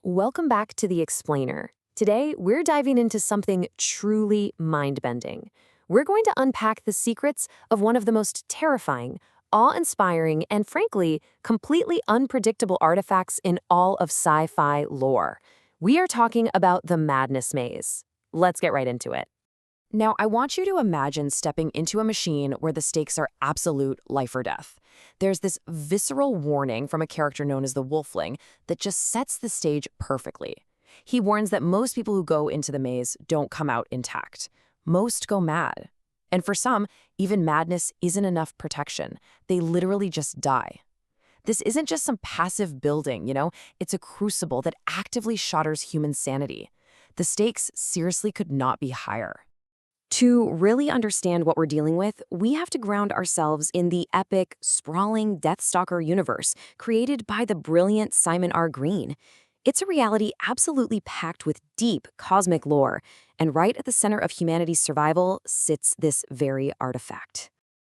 Welcome back to The Explainer. Today, we're diving into something truly mind-bending. We're going to unpack the secrets of one of the most terrifying, awe-inspiring, and frankly, completely unpredictable artifacts in all of sci-fi lore. We are talking about the Madness Maze. Let's get right into it. Now, I want you to imagine stepping into a machine where the stakes are absolute life or death. There's this visceral warning from a character known as the Wolfling that just sets the stage perfectly. He warns that most people who go into the maze don't come out intact. Most go mad. And for some, even madness isn't enough protection. They literally just die. This isn't just some passive building, it's a crucible that actively shatters human sanity. The stakes seriously could not be higher. To really understand what we're dealing with, we have to ground ourselves in the epic, sprawling Deathstalker universe created by the brilliant Simon R. Green. It's a reality absolutely packed with deep cosmic lore, and right at the center of humanity's survival sits this very artifact.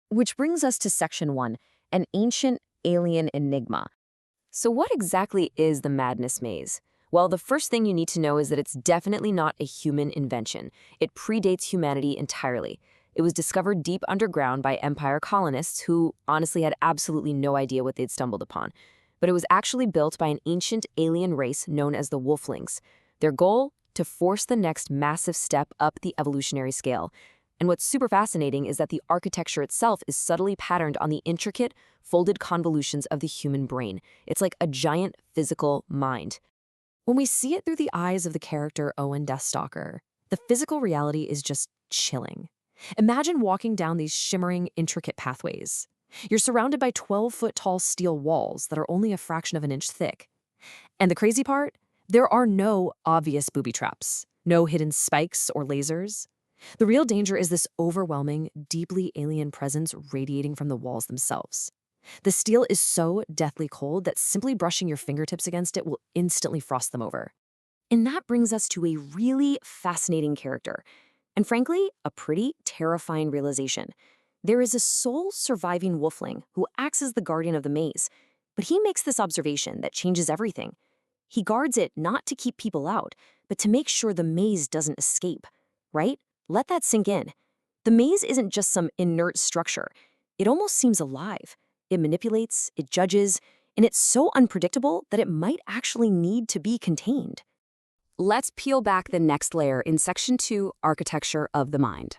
Which brings us to Section 1, an ancient alien enigma. So what exactly is the Madness Maze? Well, the first thing you need to know is that it's definitely not a human invention. It predates humanity entirely. It was discovered deep underground by Empire colonists who honestly had absolutely no idea what they'd stumbled upon. But it was actually built by an ancient alien race known as the Wolflings. Their goal? To force the next massive step up the evolutionary scale. And what's super fascinating is that the architecture itself is subtly patterned on the intricate, folded convolutions of the human brain. It's like a giant physical mind. When we see it through the eyes of the character Owen Deathstalker, the physical reality is just chilling. Imagine walking down these shimmering, intricate pathways. You're surrounded by 12-foot-tall steel walls that are only a fraction of an inch thick. And the crazy part? There are no obvious booby traps, no hidden spikes or lasers. The real danger is this overwhelming, deeply alien presence radiating from the walls themselves. The steel is so deathly cold that simply brushing your fingertips against it will instantly frost them over. And that brings us to a really fascinating character, and frankly, a pretty terrifying realization. There is a sole surviving wolfling who acts as the guardian of the maze, but he makes this observation that changes everything. He guards it not to keep people out, but to make sure the maze doesn't escape, right? Let that sink in. The maze isn't just some inert structure. It almost seems alive. It manipulates, it judges, and it's so unpredictable that it might actually need to be contained. Let's peel back the next layer in Section 2, Architecture of the Mind.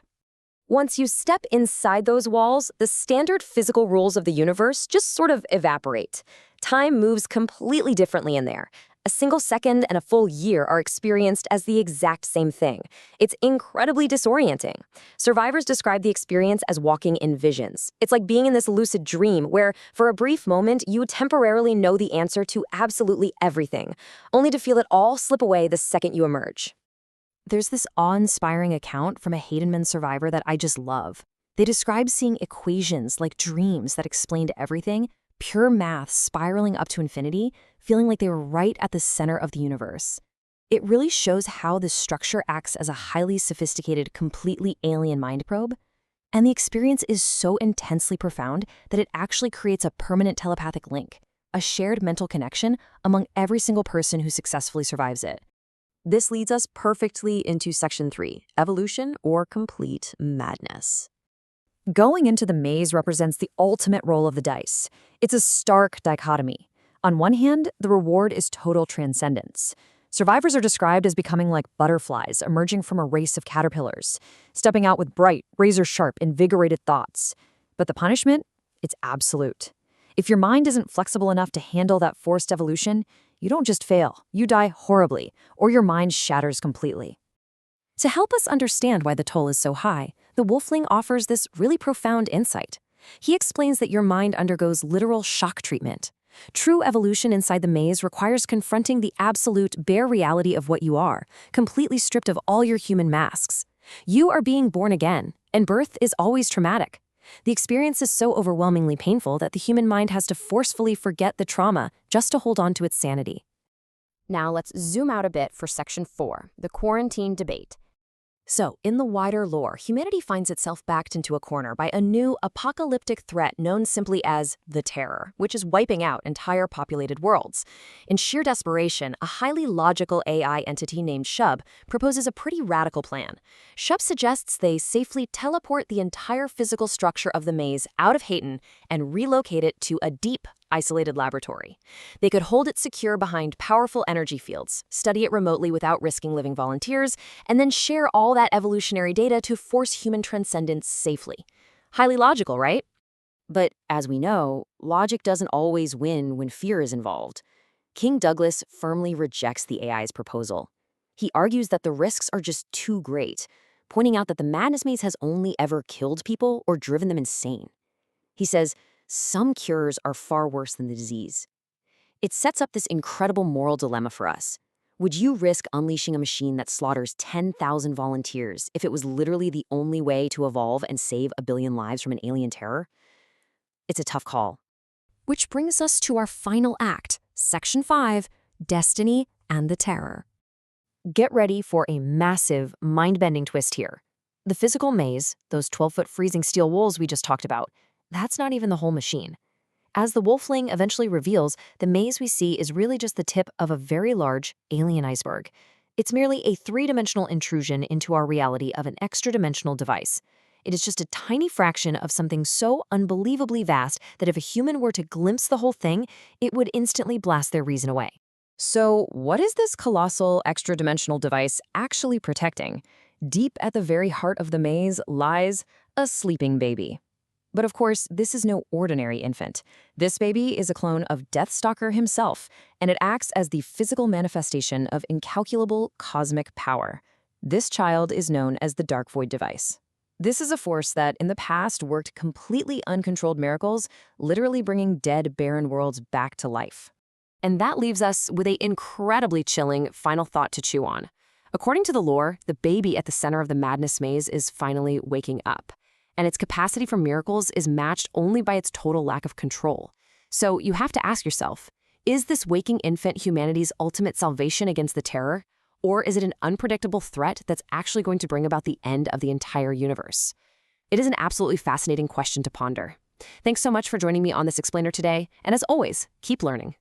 Once you step inside those walls, the standard physical rules of the universe just sort of evaporate. Time moves completely differently in there. A single second and a full year are experienced as the exact same thing. It's incredibly disorienting. Survivors describe the experience as walking in visions. It's like being in this lucid dream where, for a brief moment, you temporarily know the answer to absolutely everything, only to feel it all slip away the second you emerge. There's this awe-inspiring account from a Haydenman survivor that I just love. They describe seeing equations like dreams that explained everything, pure math spiraling up to infinity, feeling like they were right at the center of the universe. It really shows how this structure acts as a highly sophisticated, completely alien mind probe, and the experience is so intensely profound that it actually creates a permanent telepathic link, a shared mental connection among every single person who successfully survives it. This leads us perfectly into Section 3, Evolution or Complete Madness. Going into the maze represents the ultimate roll of the dice. It's a stark dichotomy. On one hand, the reward is total transcendence. Survivors are described as becoming like butterflies emerging from a race of caterpillars, stepping out with bright, razor-sharp, invigorated thoughts. But the punishment? It's absolute. If your mind isn't flexible enough to handle that forced evolution, you don't just fail, you die horribly, or your mind shatters completely. To help us understand why the toll is so high, the Wolfling offers this really profound insight. He explains that your mind undergoes literal shock treatment. True evolution inside the maze requires confronting the absolute bare reality of what you are, completely stripped of all your human masks. You are being born again, and birth is always traumatic. The experience is so overwhelmingly painful that the human mind has to forcefully forget the trauma just to hold on to its sanity. Now let's zoom out a bit for Section 4, the quarantine debate. So, in the wider lore, humanity finds itself backed into a corner by a new apocalyptic threat known simply as the Terror, which is wiping out entire populated worlds. In sheer desperation, a highly logical AI entity named Shub proposes a pretty radical plan. Shub suggests they safely teleport the entire physical structure of the maze out of Hayton and relocate it to a deep, isolated laboratory. They could hold it secure behind powerful energy fields, study it remotely without risking living volunteers, and then share all that evolutionary data to force human transcendence safely. Highly logical, right? But as we know, logic doesn't always win when fear is involved. King Douglas firmly rejects the AI's proposal. He argues that the risks are just too great, pointing out that the madness maze has only ever killed people or driven them insane. He says, some cures are far worse than the disease. It sets up this incredible moral dilemma for us. Would you risk unleashing a machine that slaughters 10,000 volunteers if it was literally the only way to evolve and save a billion lives from an alien terror? It's a tough call. Which brings us to our final act, Section 5, Destiny and the Terror. Get ready for a massive, mind-bending twist here. The physical maze, those 12-foot freezing steel walls we just talked about, that's not even the whole machine. As the Wolfling eventually reveals, the maze we see is really just the tip of a very large alien iceberg. It's merely a three-dimensional intrusion into our reality of an extra-dimensional device. It is just a tiny fraction of something so unbelievably vast that if a human were to glimpse the whole thing, it would instantly blast their reason away. So, what is this colossal extra-dimensional device actually protecting? Deep at the very heart of the maze lies a sleeping baby. But of course, this is no ordinary infant. This baby is a clone of Deathstalker himself, and it acts as the physical manifestation of incalculable cosmic power. This child is known as the Dark Void device. This is a force that, in the past, worked completely uncontrolled miracles, literally bringing dead, barren worlds back to life. And that leaves us with an incredibly chilling final thought to chew on. According to the lore, the baby at the center of the madness maze is finally waking up, and its capacity for miracles is matched only by its total lack of control. So you have to ask yourself, is this waking infant humanity's ultimate salvation against the terror? Or is it an unpredictable threat that's actually going to bring about the end of the entire universe? It is an absolutely fascinating question to ponder. Thanks so much for joining me on this explainer today, and as always, keep learning.